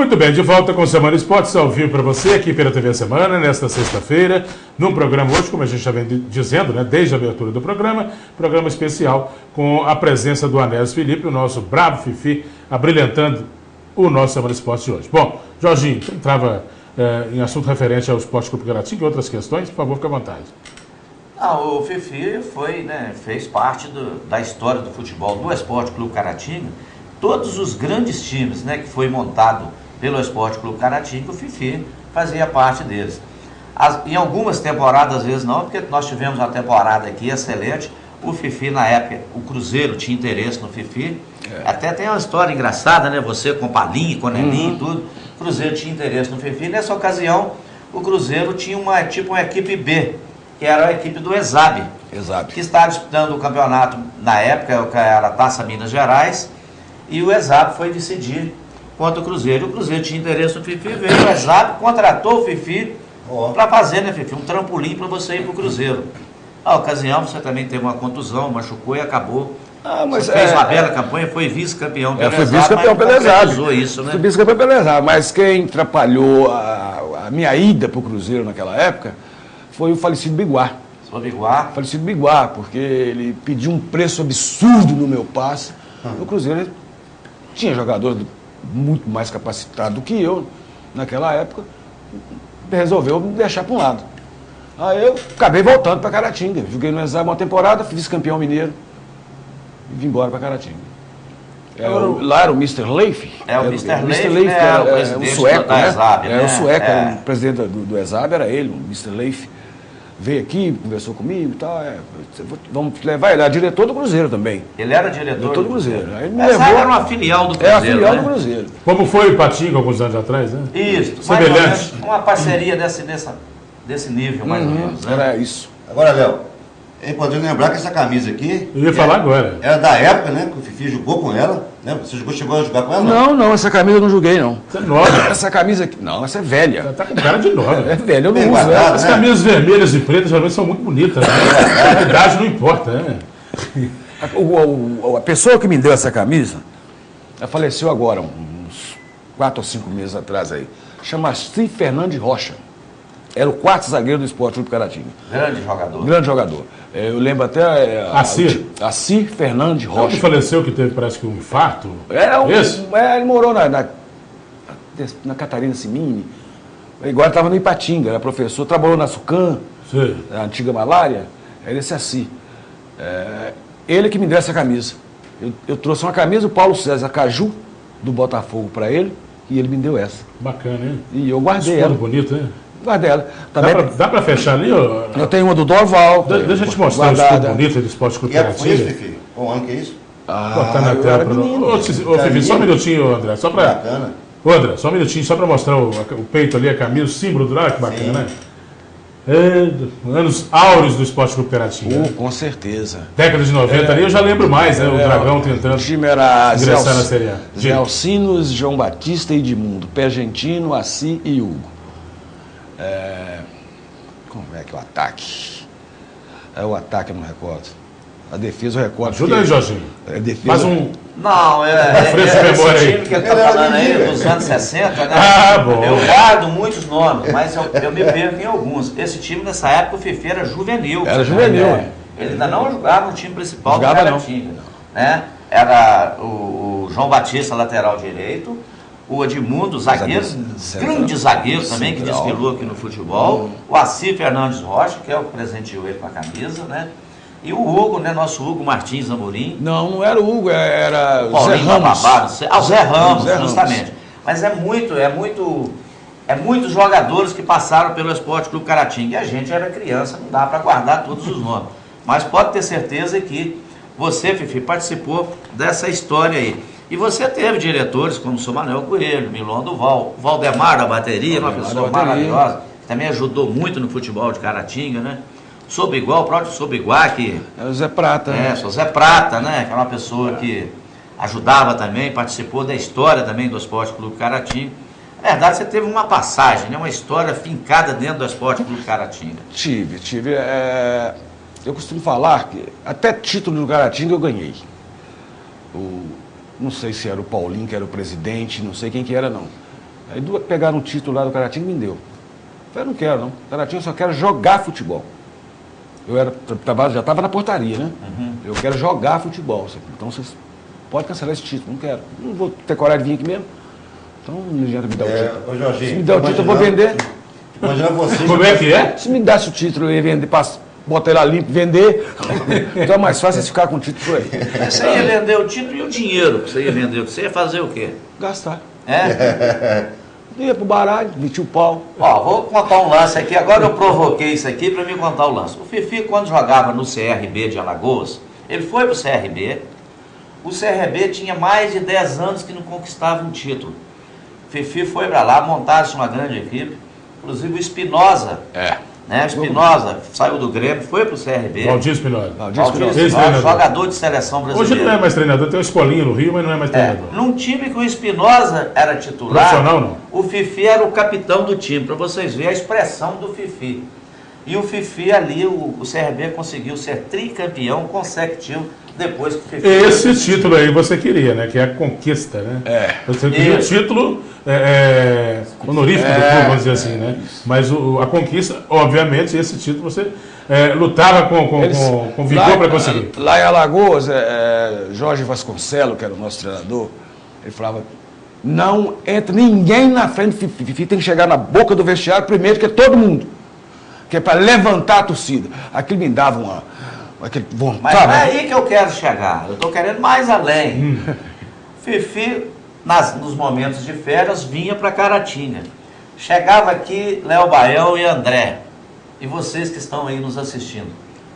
Muito bem, de volta com o Semana Esportes ao vivo para você aqui pela TV Semana, nesta sexta-feira, num programa hoje, como a gente já vem dizendo, né, desde a abertura do programa especial com a presença do Anésio Felipe, o nosso bravo Fifi, abrilhantando o nosso Semana Esportes de hoje. Bom, Jorginho, você entrava em assunto referente ao Esporte Clube Caratinga e outras questões, por favor, fique à vontade. O Fifi fez parte da história do futebol do Esporte Clube Caratinga. Todos os grandes times, né, que foi montado pelo Esporte Clube Caratinga, o Fifi fazia parte deles. Em algumas temporadas, às vezes não, porque nós tivemos uma temporada aqui excelente. O Fifi, na época, o Cruzeiro tinha interesse no Fifi. Até tem uma história engraçada, né? Você com Palinho, com Nelinho e tudo. O Cruzeiro tinha interesse no Fifi. Nessa ocasião, o Cruzeiro tinha uma equipe B, que era a equipe do ESAB, que estava disputando o campeonato, na época, era a Taça Minas Gerais, e o ESAB foi decidir contra o Cruzeiro. O Cruzeiro tinha interesse no Fifi, veio o ESAB, contratou o Fifi para fazer, né, Fifi, um trampolim para você ir para o Cruzeiro. Na ocasião, você também teve uma contusão, machucou e acabou. Mas fez uma bela campanha, foi vice-campeão pelo foi ESAB, vice-campeão pelo ESAB. Isso, né? Foi vice-campeão pelo ESAB, mas quem atrapalhou a minha ida para o Cruzeiro naquela época foi o falecido Biguá. Falecido Biguá, porque ele pediu um preço absurdo no meu passe. O Cruzeiro tinha jogadores muito mais capacitados do que eu naquela época, resolveu me deixar para um lado. Aí eu acabei voltando para Caratinga, joguei no ESAB uma temporada, fiz campeão mineiro e vim embora para Caratinga. Lá era o Mr. Leif. O Mr. Leif, que era o sueco, da ESAB, né? O sueco, era o presidente do ESAB, era ele, o Mr. Leif. Veio aqui, conversou comigo e tal. Vamos levar ele, era diretor do Cruzeiro também. Ele era diretor do Cruzeiro. Aí me levou, era uma filial do Cruzeiro. É a filial do Cruzeiro. Como foi o Patinga alguns anos atrás, né? Isso, semelhante. Uma parceria desse nível, mais ou menos. Né? Era isso. Agora, Léo, é importante lembrar que essa camisa aqui... Eu ia falar agora. Era da época, né? Que o Fifi jogou com ela. Né? Você chegou a jogar com ela? Não, essa camisa eu não joguei, não. Essa é nova. Essa camisa aqui... Não, essa é velha. Ela tá com cara de nova. É velha, eu não Bem uso. guardado, As né? camisas vermelhas e pretas geralmente são muito bonitas. Né? A idade não importa, né? A pessoa que me deu essa camisa, ela faleceu agora, uns 4 ou 5 meses atrás aí. Chama-se Fernandes Rocha. Era o quarto zagueiro do Esporte Clube Caratinga. Grande jogador. Eu lembro até... Acir Fernandes Rocha. Ele faleceu que teve, parece que um infarto. Ele morou na Catarina Simini. Agora estava no Ipatinga, era professor, trabalhou na Sucan, a antiga Malária. Era esse Acir. Ele que me deu essa camisa. Eu trouxe uma camisa do Paulo César Caju, do Botafogo, para ele, e ele me deu essa. Bacana, hein? E eu guardei ela. Bonito, hein? Guardei ela. Dá para fechar ali? Eu tenho uma do Dorval. Deixa eu te mostrar o escudo bonito do Esporte Clube Caratinga. E é isso, Fifi? Qual ano que é isso? Botar na tela para nós. Ô, Fifi, só um minutinho, André. Bacana. Ô, André, só um minutinho, só para mostrar o peito ali, a camisa, o símbolo do lado, que bacana, né? Anos áureos do Esporte Clube Caratinga. Com certeza. Década de 90 ali, eu já lembro mais, né? O Dragão tentando o time era ingressar na Série A. Zé Alcinos, João Batista e Edmundo. Pé Argentino, Assi e Hugo. Como é que é o ataque? O ataque eu não recordo. A defesa eu recordo. Ajuda aí, Jorginho. Faz um... Não, esse time que ele está falando aí, dos anos 60, né? Bom. Eu guardo muitos nomes, mas eu me perco em alguns. Esse time, nessa época, o Fifi era juvenil. Era juvenil. Ele ainda não jogava no time principal do Caratinga. Né? Era o João Batista, lateral direito, o Edmundo, zagueiro, grande zagueiro também, que desfilou aqui no futebol, o Acir Fernandes Rocha, que é o que presenteou ele com a camisa, né? E o Hugo, né? Nosso Hugo Martins Amorim. Não era o Hugo, era o Zé Ramos. O Zé Ramos, justamente. Mas é muitos jogadores que passaram pelo Esporte Clube Caratinga. E a gente era criança, não dá para guardar todos os nomes. Mas pode ter certeza que você, Fifi, participou dessa história aí. E você teve diretores como o seu Manuel Coelho, Milon Duval, Valdemar da bateria, uma pessoa maravilhosa, que também ajudou muito no futebol de Caratinga, né? Sobiguá, o próprio Sobiguá, que... É o Zé Prata. O Zé Prata, né? Que é uma pessoa que ajudava também, participou da história também do Esporte Clube Caratinga. Na verdade, você teve uma passagem, né? Uma história fincada dentro do Esporte Clube Caratinga. Tive. Eu costumo falar que até título do Caratinga eu ganhei. Não sei se era o Paulinho que era o presidente, não sei quem que era, não. Aí pegaram um título lá do Caratinga e me deu. Eu falei, não quero não, Caratinga eu só quero jogar futebol. Eu já estava na portaria, né? Eu quero jogar futebol. Então vocês podem cancelar esse título, não quero. Não vou ter coragem de vir aqui mesmo. Então não adianta me dar o título. Ô, Jorginho, se me der o título, eu vou vender. Imagina você. Como é que é? Se me desse o título, eu ia vender, botar ele lá limpo, vender. Então é mais fácil é ficar com o título por aí. Você ia vender o título e o dinheiro que você ia vender. Você ia fazer o quê? Gastar. É? Ia pro baralho, metia o pau. Ó, vou contar um lance aqui. Agora eu provoquei isso aqui para me contar o lance. O Fifi, quando jogava no CRB de Alagoas, ele foi pro CRB. O CRB tinha mais de 10 anos que não conquistava um título. O Fifi foi para lá, montasse uma grande equipe. Inclusive o Espinosa. Né? Espinosa saiu do Grêmio, foi pro CRB. Valdir Espinosa. Jogador de seleção brasileira. Hoje não é mais treinador, tem uma escolinha no Rio, mas não é mais treinador. Num time que o Espinosa era titular, profissional não. O Fifi era o capitão do time, para vocês verem a expressão do Fifi. E o Fifi ali, o CRB conseguiu ser tricampeão consecutivo depois que o Fifi... Esse título aí você queria, né? Que é a conquista, né? Você queria o título honorífico do clube, vamos dizer assim, né? Mas a conquista, obviamente, esse título você lutava com vigor para conseguir. Lá em Alagoas, Jorge Vasconcelos, que era o nosso treinador, ele falava, não entra ninguém na frente do Fifi. Fifi tem que chegar na boca do vestiário primeiro, que é todo mundo. Que é para levantar a torcida. Aquilo me dava aquele vontade. Mas é aí que eu quero chegar. Eu estou querendo mais além. Fifi, nos momentos de férias, vinha para Caratinga. Chegava aqui Léo Baião e André. E vocês que estão aí nos assistindo.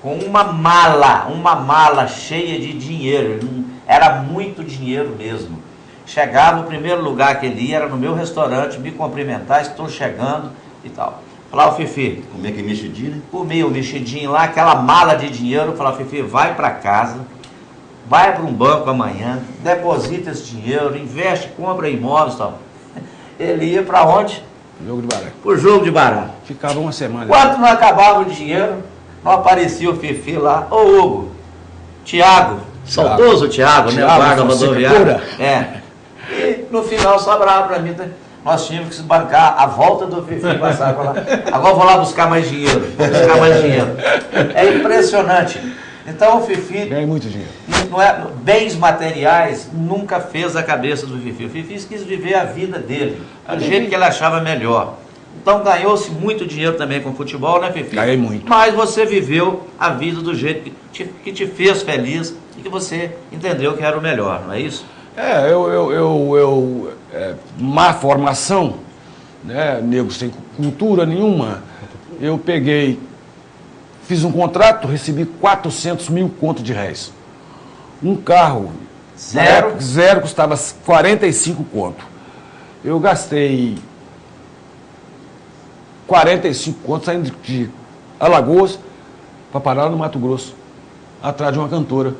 Com uma mala cheia de dinheiro. Era muito dinheiro mesmo. Chegava, o primeiro lugar que ele ia era no meu restaurante, me cumprimentar, estou chegando e tal. Falava, Fifi. Comia aquele mexidinho, né? Comia o mexidinho lá, aquela mala de dinheiro. Falava, Fifi, vai para casa, vai para um banco amanhã, deposita esse dinheiro, investe, compra imóveis e tal. Ele ia para onde? Jogo de baralho. Pro jogo de baralho. Ficava uma semana. Quando não acabava o dinheiro, não aparecia o Fifi lá. Ô Hugo, Tiago, saudoso Tiago, né? O guarda rodoviário. E no final sobrava para mim. Nós tínhamos que bancar a volta do Fifi passar para lá. Agora vou lá buscar mais dinheiro. É impressionante. Então o Fifi... Ganha muito dinheiro. Bens materiais nunca fez a cabeça do Fifi. O Fifi quis viver a vida dele, do jeito que ele achava melhor. Então ganhou-se muito dinheiro também com o futebol, né, Fifi? Ganhei muito. Mas você viveu a vida do jeito que te fez feliz e que você entendeu que era o melhor, não é isso? Má formação, né, negros sem cultura nenhuma, eu peguei, fiz um contrato, recebi 400 mil conto de réis. Um carro, zero custava 45 conto. Eu gastei 45 conto saindo de Alagoas para parar no Mato Grosso, atrás de uma cantora.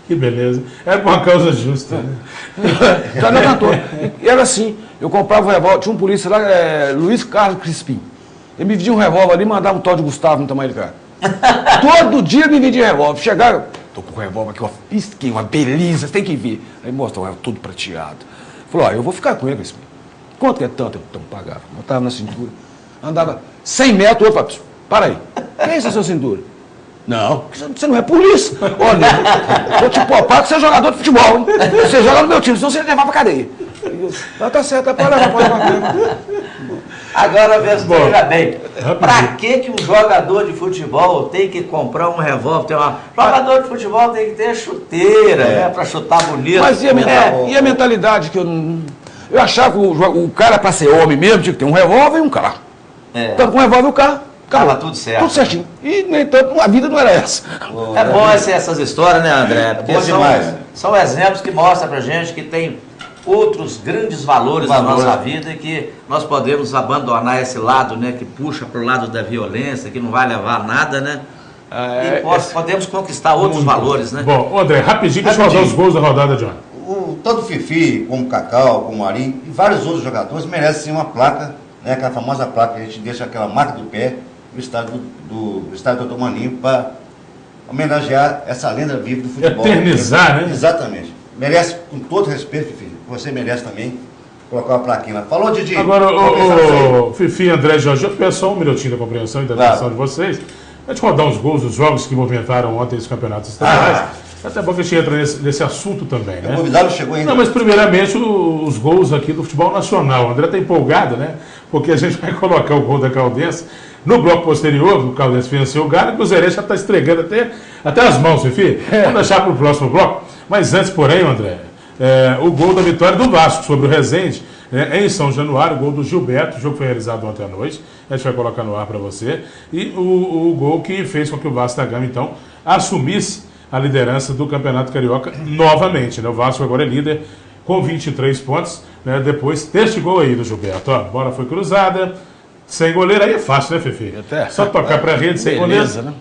Que beleza. Era por uma causa justa, né? Já não cantor. E era assim, eu comprava um revólver, tinha um polícia lá, Luiz Carlos Crispim. Ele me vendia um revólver ali e mandava um tal de Gustavo no tamanho do cara. Todo dia me vendia revólver. Chegava, tô com o revólver aqui, uma beleza, você tem que ver. Aí mostrava o revólver todo prateado. Falou, eu vou ficar com ele, Crispim. Quanto que é tanto? Então pagava. Botava na cintura. Andava 100 metros, opa, para aí. Quem é essa sua cintura? Não, você não é polícia. Olha, vou te poupar que você é jogador de futebol, hein? Você joga no meu time, senão você levar pra cadeia. Tá certo, pode levar. Agora, veja bem, pra que um jogador de futebol tem que comprar um revólver? Jogador de futebol tem que ter chuteira, né? Pra chutar bonito. Mas e a mentalidade que eu não... Eu achava que o cara, pra ser homem mesmo, tinha que ter um revólver e um carro. Tanto com um revólver e um carro. Tava tudo certo. Tudo certinho. E, no entanto, a vida não era essa. É bom essas histórias, né, André? Porque são exemplos que mostram pra gente que tem outros grandes valores na nossa vida e que nós podemos abandonar esse lado, né, que puxa pro lado da violência, que não vai levar a nada, né? E podemos conquistar outros valores, né? Bom, André, rapidinho, deixa eu rodar os gols da rodada, John. Tanto o Fifi, como o Cacau, como o Marinho e vários outros jogadores merecem sim uma placa, né, aquela famosa placa que a gente deixa aquela marca do pé no estádio do Dr. Maninho para homenagear essa lenda viva do futebol. Eternizar, né? Exatamente. Merece, com todo respeito, Fifi, você merece também colocar uma plaquinha lá. Falou, Didi. Agora, o Fifi e André Jorge, eu peço só um minutinho da compreensão e da atenção de vocês. A gente rodar os gols dos jogos que movimentaram ontem os campeonatos estaduais. Até bom que a gente entra nesse assunto também, né? O convidado chegou ainda. Não, mas primeiramente os gols aqui do futebol nacional. O André está empolgado, né? Porque a gente vai colocar o gol da Caldense no bloco posterior. O Caldense venceu o Galo, e o Zeré já está estregando até as mãos, Fifi. Vamos deixar para o próximo bloco. Mas antes, porém, André, o gol da vitória do Vasco sobre o Resende, em São Januário, o gol do Gilberto. O jogo foi realizado ontem à noite. A gente vai colocar no ar para você. E o gol que fez com que o Vasco da Gama, então, assumisse a liderança do Campeonato Carioca novamente, né? O Vasco agora é líder com 23 pontos, né? Depois deste gol aí do Gilberto. Ó, a bola foi cruzada, sem goleiro, aí é fácil, né, Fifi? Só tocar para a rede, sem goleiro. Né?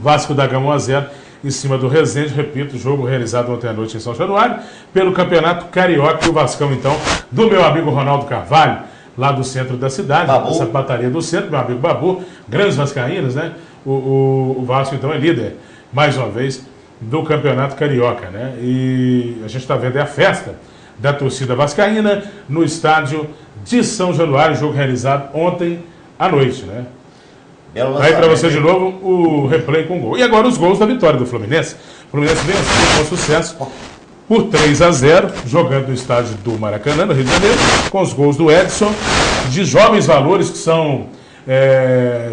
Vasco da Gama 1-0 em cima do Resende. Repito, jogo realizado ontem à noite em São Januário pelo Campeonato Carioca. E o Vascão, então, do meu amigo Ronaldo Carvalho, lá do centro da cidade, essa pataria do centro, meu amigo Babu, grandes vascaínos, né? O Vasco, então, é líder, mais uma vez, do Campeonato Carioca, né? E a gente está vendo a festa da torcida vascaína no estádio de São Januário, jogo realizado ontem à noite, né? Aí para você de novo o replay com gol. E agora os gols da vitória do Fluminense. O Fluminense venceu com sucesso por 3-0, jogando no estádio do Maracanã, no Rio de Janeiro, com os gols do Edson, de jovens valores que são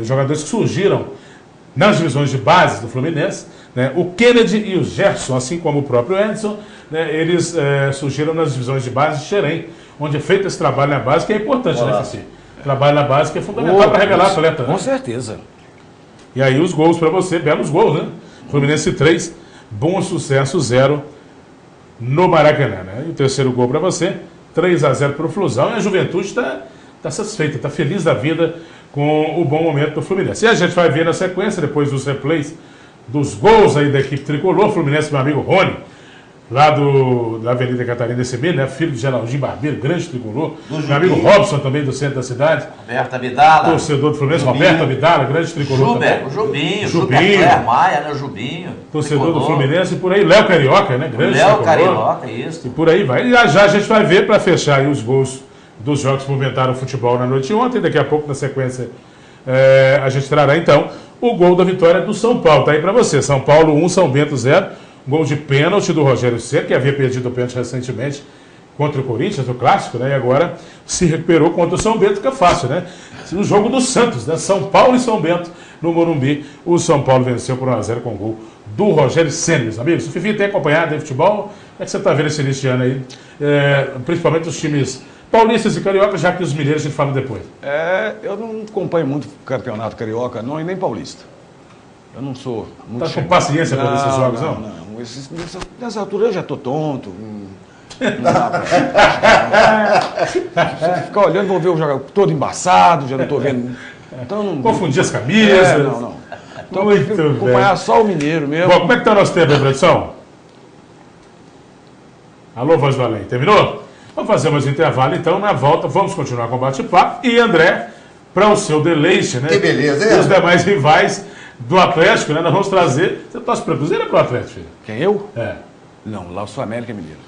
jogadores que surgiram nas divisões de base do Fluminense, né? O Kennedy e o Gerson, assim como o próprio Edson, né? Eles surgiram nas divisões de base de Xerém, onde é feito esse trabalho na base, que é importante, né, Fifi? Trabalho na base que é fundamental para revelar atleta. Né? Com certeza. E aí os gols para você, belos gols, né? Fluminense 3, Bom Sucesso 0 no Maracanã, né? E o terceiro gol para você, 3-0 para o Flusão, e a Juventude está satisfeita, está feliz da vida com o bom momento do Fluminense. E a gente vai ver na sequência, depois dos replays, dos gols aí da equipe tricolor, Fluminense, meu amigo Rony, lá da Avenida Catarina SB, né? Filho de Geraldinho Barbeiro, grande tricolor. Meu amigo Robson, também do centro da cidade. Roberto Abidala. Torcedor do Fluminense, Roberto Abidala, grande tricolor também. O Jubinho. Maia, né? O Jubinho. Torcedor do Fluminense, e por aí, Léo Carioca, né? Grande Léo tricolor. Carioca, isso. E por aí vai. E já a gente vai ver, para fechar aí os gols dos jogos que movimentaram o futebol na noite de ontem. Daqui a pouco, na sequência, a gente trará, então, o gol da vitória do São Paulo. Tá aí para você. São Paulo 1, São Bento 0. Gol de pênalti do Rogério Ceni, que havia perdido o pênalti recentemente contra o Corinthians, no Clássico, né? E agora se recuperou contra o São Bento, fica fácil, né? No jogo do Santos, né? São Paulo e São Bento, no Morumbi. O São Paulo venceu por 1-0 com o gol do Rogério Ceni, meus amigos. O Fifi tem acompanhado aí futebol. Como é que você está vendo esse início de ano aí? Principalmente os times paulistas e carioca, já que os mineiros a gente fala depois. Eu não acompanho muito o campeonato carioca, não, e nem paulista. Eu não sou muito... Tá com paciência para esses jogos, não? Não. Nessa altura eu já estou tonto. Não dá pra... Ficar olhando, vou ver o jogador todo embaçado, já não estou vendo... Então, não... Confundir as camisas. Não. Então eu prefiro acompanhar só o mineiro mesmo. Bom, como é que está o nosso tempo aí, produção? Alô, Voz do Além, terminou? Vamos fazer mais um intervalo, então, na volta vamos continuar com o bate-papo. E André, para o seu deleite, né? Que beleza, hein? E os demais rivais do Atlético, né? Nós vamos trazer... Você torce para o Cruzeiro ou para o Atlético, filho? Quem, eu? É. Não, lá eu sou América Mineiro.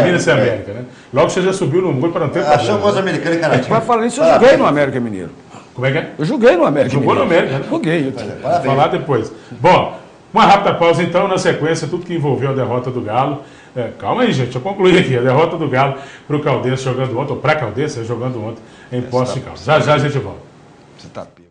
Minas e América, né? Logo você já subiu no muro para não ter problema. Chamou os americanos e caratinho. Para falar nisso, eu joguei no América Mineiro. Como é que é? Eu joguei no América Jogou Mineiro. no América, né? Joguei. Vou falar depois. Bom, uma rápida pausa então, na sequência, tudo que envolveu a derrota do Galo. Calma aí, gente, eu concluí aqui. A derrota do Galo para o Caldense jogando ontem, ou para a Caldense jogando ontem em Poços de Caldas. Já a gente volta. Você tá pego.